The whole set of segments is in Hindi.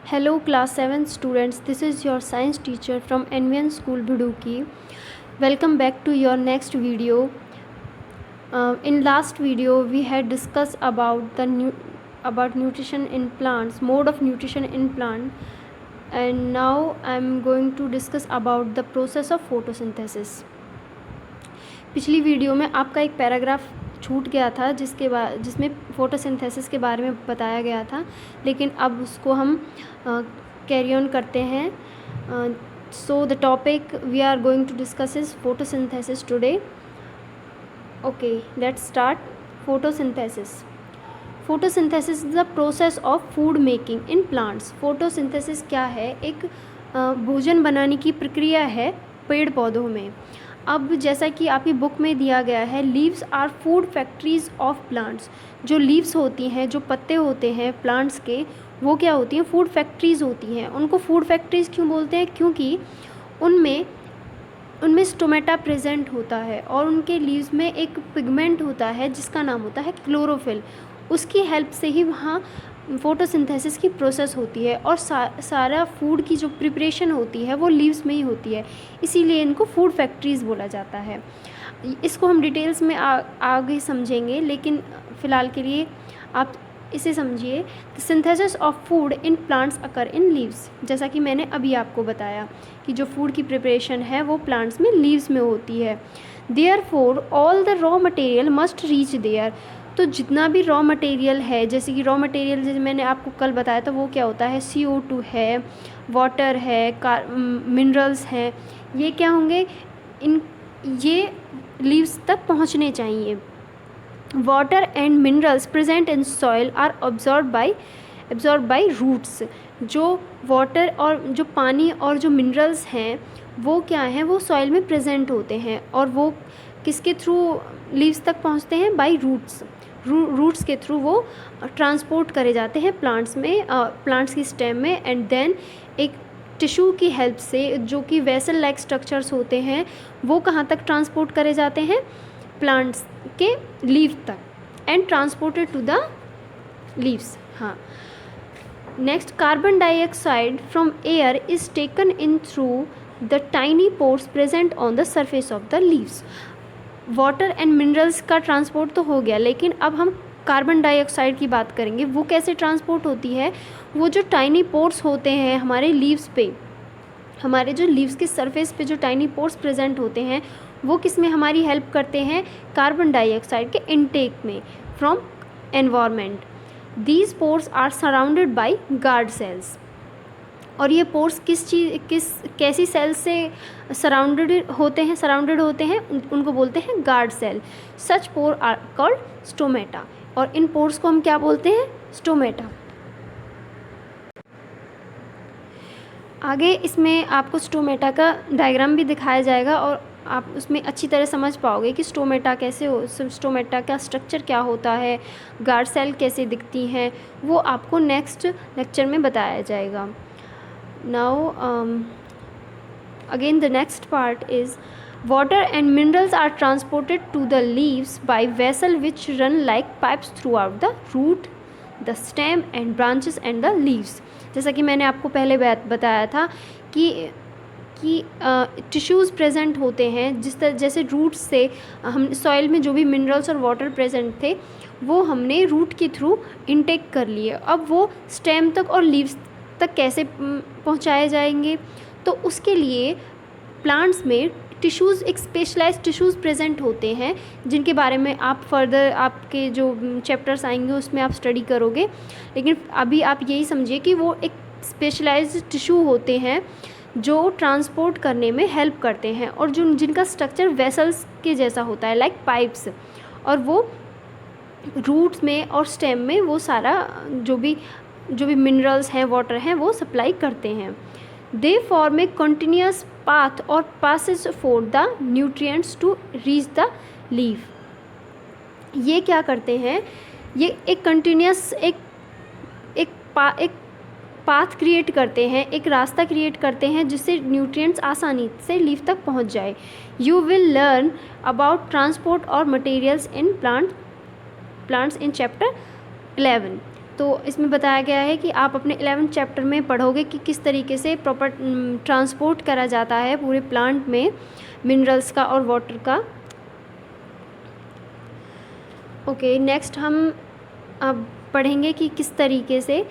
Hello class 7 students, this is your science teacher from NVN School Bhuduki. Welcome back to your next video. In last video we had discussed about about nutrition in plants, mode of nutrition in plant, and now I am going to discuss about the process of photosynthesis. पिछली वीडियो में आपका एक पैराग्राफ छूट गया था जिसमें फ़ोटोसिंथेसिस के बारे में बताया गया था, लेकिन अब उसको हम कैरी ऑन करते हैं. So the topic we are going to discuss is photosynthesis today. Okay, let's start. Photosynthesis is the process of food making in plants. Photosynthesis क्या है? एक भोजन बनाने की प्रक्रिया है पेड़ पौधों में. अब जैसा कि आपकी बुक में दिया गया है, leaves are food factories of plants. जो लीव्स होती हैं, जो पत्ते होते हैं प्लांट्स के, वो क्या होती हैं? फूड फैक्ट्रीज होती हैं. उनको फूड फैक्ट्रीज क्यों बोलते हैं? क्योंकि उनमें स्टोमेटा प्रेजेंट होता है और उनके लीव्स में एक पिगमेंट होता है जिसका नाम होता है क्लोरोफिल. उसकी हेल्प से ही वहाँ फ़ोटोसिंथेसिस की प्रोसेस होती है और सारा फूड की जो प्रिपरेशन होती है वो लीव्स में ही होती है. इसीलिए इनको फूड फैक्ट्रीज़ बोला जाता है. इसको हम डिटेल्स में आगे समझेंगे, लेकिन फ़िलहाल के लिए आप इसे समझिए. The synthesis of food in plants occur in leaves. जैसा कि मैंने अभी आपको बताया कि जो फूड की प्रिपरेशन है वो प्लांट्स में लीव्स में होती है. Therefore all the raw material must reach there. तो जितना भी रॉ मटेरियल है, जैसे कि रॉ मटेरियल जैसे मैंने आपको कल बताया था, वो क्या होता है? CO2 है, वाटर है, मिनरल्स हैं. ये क्या होंगे? ये लीव्स तक पहुंचने चाहिए. Water and minerals present in soil are absorb by roots. जो वाटर और जो पानी और जो मिनरल्स हैं वो क्या हैं? वो सॉइल में प्रेजेंट होते हैं और वो किसके थ्रू लीव्स तक पहुंचते हैं? बाय रूट्स के थ्रू वो ट्रांसपोर्ट करे जाते हैं प्लांट्स में, प्लांट्स की स्टेम में. एंड देन एक टिश्यू की हेल्प से, जो कि वेसल लाइक स्ट्रक्चर्स होते हैं, वो कहाँ तक ट्रांसपोर्ट करे जाते हैं? प्लांट्स के लीव तक. And transported to the leaves. हाँ, next, carbon dioxide from air is taken in through the tiny pores present on the surface of the leaves. Water and minerals का ट्रांसपोर्ट तो हो गया, लेकिन अब हम कार्बन डाइऑक्साइड की बात करेंगे. वो कैसे ट्रांसपोर्ट होती है? वो जो टाइनी पोर्स होते हैं हमारे लीव्स पे, हमारे जो लीव्स के सरफेस पे जो टाइनी पोर्स प्रेजेंट होते हैं, वो किस में हमारी हेल्प करते हैं? कार्बन डाइऑक्साइड के इनटेक में from environment. These pores are surrounded by guard cells. और ये पोर्स कैसी सेल्स से सराउंडेड होते हैं? उनको बोलते हैं guard cell. Such pore are called stomata. और इन पोर्स को हम क्या बोलते हैं? स्टोमेटा. आगे इसमें आपको स्टोमेटा का डायग्राम भी दिखाया जाएगा और आप उसमें अच्छी तरह समझ पाओगे कि स्टोमेटा स्टोमेटा का स्ट्रक्चर क्या होता है, गार्ड सेल कैसे दिखती हैं, वो आपको नेक्स्ट लेक्चर में बताया जाएगा. Now again the next part is water and minerals are transported to the leaves by vessel which run like pipes throughout the root, the stem and branches and the leaves. जैसा कि मैंने आपको पहले बताया था कि टिश्यूज़ प्रेजेंट होते हैं. जैसे रूट्स से हम सॉइल में जो भी मिनरल्स और वाटर प्रेजेंट थे वो हमने रूट के थ्रू इनटेक कर लिए. अब वो स्टेम तक और लीव्स तक कैसे पहुंचाए जाएंगे? तो उसके लिए प्लांट्स में टिश्यूज़, एक स्पेशलाइज्ड टिश्यूज़ प्रेजेंट होते हैं जिनके बारे में आप फर्दर आपके जो चैप्टर्स आएंगे उसमें आप स्टडी करोगे. लेकिन अभी आप यही समझिए कि वो एक स्पेशलाइज्ड टिश्यू होते हैं जो ट्रांसपोर्ट करने में हेल्प करते हैं और जिनका स्ट्रक्चर वेसल्स के जैसा होता है, लाइक पाइप्स. और वो रूट्स में और स्टेम में वो सारा जो भी मिनरल्स हैं, वाटर हैं, वो सप्लाई करते हैं. They form a continuous path और passage for the nutrients to reach the leaf. ये क्या करते हैं? ये एक कंटिन्यूस एक पाथ क्रिएट करते हैं, एक रास्ता क्रिएट करते हैं जिससे न्यूट्रिएंट्स आसानी से लीफ तक पहुंच जाए. You will learn about transport और materials in plants in chapter 11. तो इसमें बताया गया है कि आप अपने 11th चैप्टर में पढ़ोगे कि किस तरीके से प्रॉपर ट्रांसपोर्ट करा जाता है पूरे प्लांट में मिनरल्स का और वाटर का। ओके, नेक्स्ट हम अब पढ़ेंगे कि किस तरीके से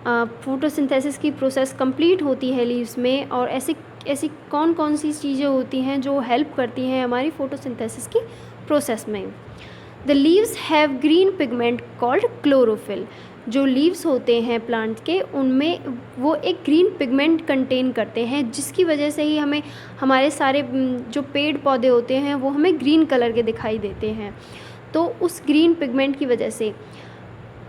फोटोसिंथेसिस की प्रोसेस कंप्लीट होती है लीव्स में, और ऐसी कौन कौन सी चीज़ें होती हैं जो हेल्प करती हैं हमारी फोटोसिंथेसिस की प्रोसेस में। The leaves have green pigment called chlorophyll. जो लीव्स होते हैं प्लांट के, उनमें वो एक ग्रीन पिगमेंट कंटेन करते हैं, जिसकी वजह से ही हमें हमारे सारे जो पेड़ पौधे होते हैं वो हमें ग्रीन कलर के दिखाई देते हैं। तो उस ग्रीन पिगमेंट की वजह से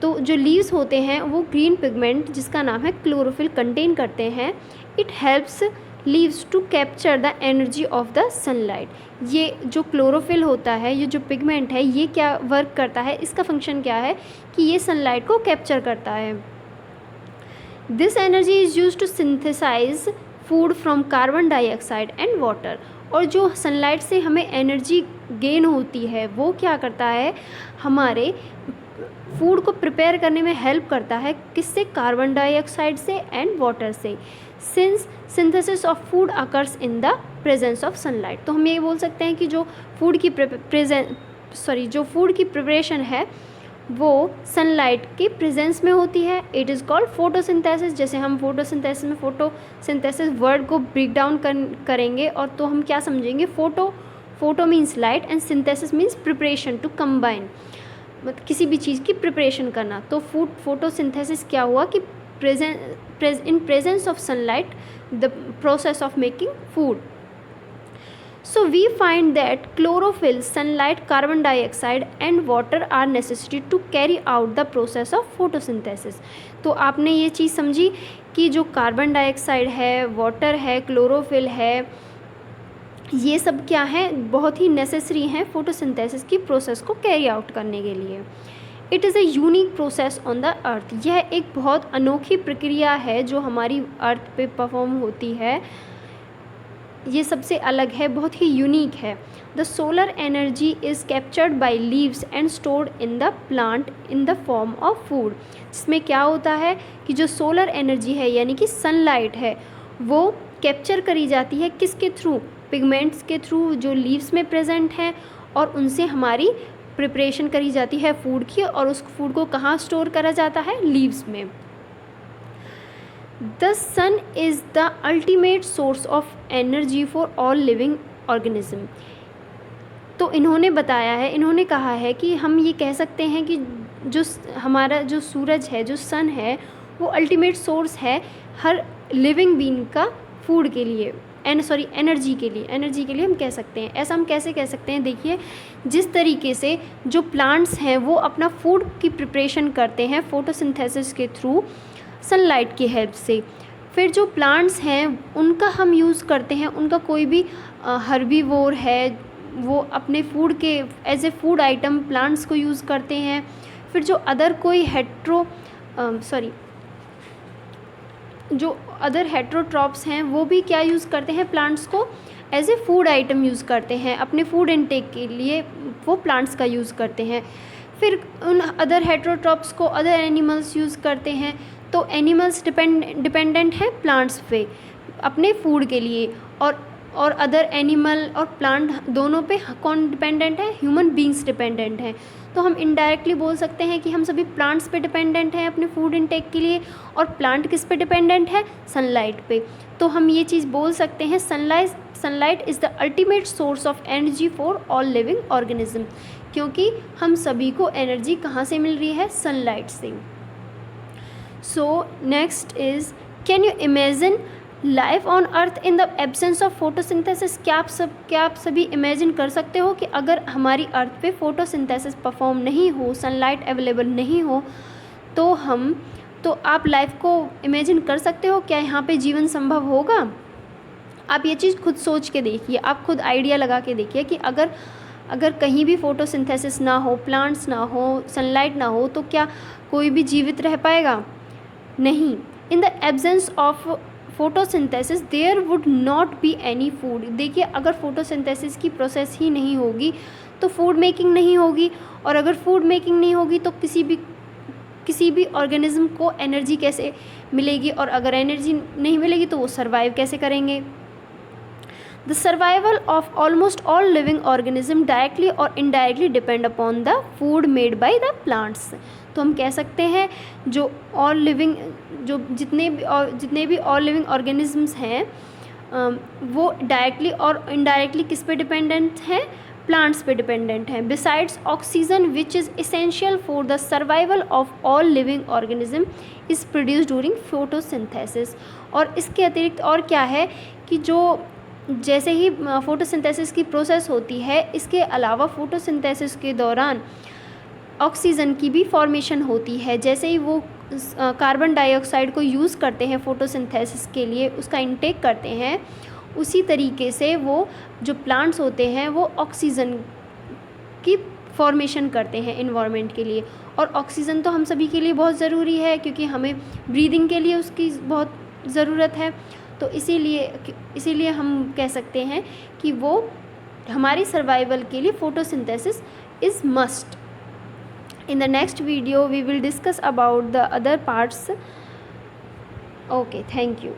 तो जो लीव्स होते हैं वो ग्रीन पिगमेंट जिसका नाम है क्लोरोफिल कंटेन करते हैं। It helps leaves to capture the energy of the sunlight. ये जो क्लोरोफिल होता है, ये जो पिगमेंट है, ये क्या वर्क करता है, इसका फंक्शन क्या है कि ये सनलाइट को कैप्चर करता है। This energy is use to synthesize food from carbon dioxide and water. और जो सनलाइट से हमें एनर्जी गेन होती है वो क्या करता है, हमारे फूड को प्रिपेयर करने में हेल्प करता है। किससे? कार्बन डाइऑक्साइड से एंड वाटर से। Since synthesis of food occurs in the presence of sunlight. तो हम ये बोल सकते हैं कि जो फूड की प्रिपरेशन है वो सनलाइट की प्रेजेंस में होती है। It is called photosynthesis. जैसे हम फोटोसिंथेसिस में फोटोसिंथेसिस वर्ड को ब्रेक डाउन करेंगे और तो हम क्या समझेंगे, photo means light and synthesis means preparation, to combine, मतलब किसी भी चीज़ की प्रिपरेशन करना। तो फोटोसिंथेसिस क्या हुआ कि in presence of sunlight, the process of making food. So we find that chlorophyll, sunlight, carbon dioxide and water are necessary to carry out the process of photosynthesis. तो आपने ये चीज़ समझी कि जो कार्बन डाइऑक्साइड है, वाटर है, क्लोरोफिल है, ये सब क्या है, बहुत ही नेसेसरी हैं फोटोसिंथेसिस की प्रोसेस को कैरी आउट करने के लिए। It is a unique process on the earth. यह एक बहुत अनोखी प्रक्रिया है जो हमारी अर्थ पे परफॉर्म होती है। ये सबसे अलग है, बहुत ही यूनिक है। The solar energy is captured by leaves and stored in the plant in the form of food. जिसमें क्या होता है कि जो सोलर एनर्जी है यानी कि सनलाइट है, वो कैप्चर करी जाती है किसके थ्रू? पिगमेंट्स के थ्रू जो लीव्स में प्रेजेंट हैं, और उनसे हमारी प्रिपरेशन करी जाती है फूड की, और उस फूड को कहाँ स्टोर करा जाता है? लीव्स में। The sun is the ultimate source of energy for all living organism. तो इन्होंने बताया है, इन्होंने कहा है कि हम ये कह सकते हैं कि जो हमारा जो सूरज है, जो सन है, वो अल्टीमेट सोर्स है हर लिविंग बीइंग का फूड के लिए, एनर्जी के लिए हम कह सकते हैं। ऐसा हम कैसे कह सकते हैं? देखिए, जिस तरीके से जो प्लांट्स हैं वो अपना फूड की प्रिपरेशन करते हैं फोटोसिंथेसिस के थ्रू सनलाइट की हेल्प से। फिर जो प्लांट्स हैं उनका हम यूज़ करते हैं, उनका कोई भी हर्बीवोर है वो अपने फूड के as a food item plants को यूज़ करते हैं। फिर जो अदर हेट्रोट्रॉप्स हैं वो भी क्या यूज़ करते हैं? प्लांट्स को as a food item use करते हैं, अपने फूड इनटेक के लिए वो प्लांट्स का यूज़ करते हैं। फिर उन अदर हेट्रोट्रॉप्स को अदर एनिमल्स यूज़ करते हैं। तो एनिमल्स डिपेंडेंट हैं प्लांट्स पे अपने फूड के लिए, और अदर एनिमल और प्लांट दोनों पे कौन डिपेंडेंट है? ह्यूमन बींग्स डिपेंडेंट हैं। तो हम इनडायरेक्टली बोल सकते हैं कि हम सभी प्लांट्स पे डिपेंडेंट हैं अपने फूड इनटेक के लिए, और प्लांट किस पे डिपेंडेंट है? सनलाइट पे। तो हम ये चीज़ बोल सकते हैं, sunlight is the ultimate source of energy for all living organism, क्योंकि हम सभी को एनर्जी कहाँ से मिल रही है? सनलाइट से। So next is, can you imagine life on earth in the absence of photosynthesis. क्या आप सभी इमेजिन कर सकते हो कि अगर हमारी अर्थ पे फोटोसिंथेसिस परफॉर्म नहीं हो, सनलाइट अवेलेबल नहीं हो, तो आप लाइफ को इमेजिन कर सकते हो? क्या यहाँ पे जीवन संभव होगा? आप ये चीज़ खुद सोच के देखिए, आप खुद आइडिया लगा के देखिए कि अगर कहीं भी फोटोसिंथेसिस ना हो, प्लांट्स ना हो, सनलाइट ना हो, तो क्या कोई भी जीवित रह पाएगा? नहीं। In the absence of photosynthesis there would not be any food. देखिए, अगर फोटोसिंथेसिस की प्रोसेस ही नहीं होगी तो फूड मेकिंग नहीं होगी, और अगर फूड मेकिंग नहीं होगी तो किसी भी किसी भी ऑर्गेनिज्म को एनर्जी कैसे मिलेगी, और अगर एनर्जी नहीं मिलेगी तो वो सर्वाइव कैसे करेंगे। The survival of almost all living organism directly और indirectly depend upon the food made by the plants. तो हम कह सकते हैं जो ऑल लिविंग जो जितने भी ऑल लिविंग ऑर्गेनिजम्स हैं वो डायरेक्टली और इनडायरेक्टली किस पे डिपेंडेंट हैं, प्लांट्स पे डिपेंडेंट हैं। Besides oxygen which is essential for the survival of all living organism is produce during photosynthesis. और इसके अतिरिक्त और क्या है कि जो जैसे ही फोटोसिंथेसिस की प्रोसेस होती है, इसके अलावा फोटोसिंथेसिस के दौरान ऑक्सीजन की भी फॉर्मेशन होती है। जैसे ही वो कार्बन डाइऑक्साइड को यूज़ करते हैं फोटोसिंथेसिस के लिए, उसका इंटेक करते हैं, उसी तरीके से वो जो प्लांट्स होते हैं वो ऑक्सीजन की फॉर्मेशन करते हैं इन्वायरमेंट के लिए। और ऑक्सीजन तो हम सभी के लिए बहुत ज़रूरी है, क्योंकि हमें ब्रीदिंग के लिए उसकी बहुत ज़रूरत है। तो इसीलिए हम कह सकते हैं कि वो हमारी सर्वाइवल के लिए photosynthesis is must. In the next video we will discuss about the other parts. Okay, thank you.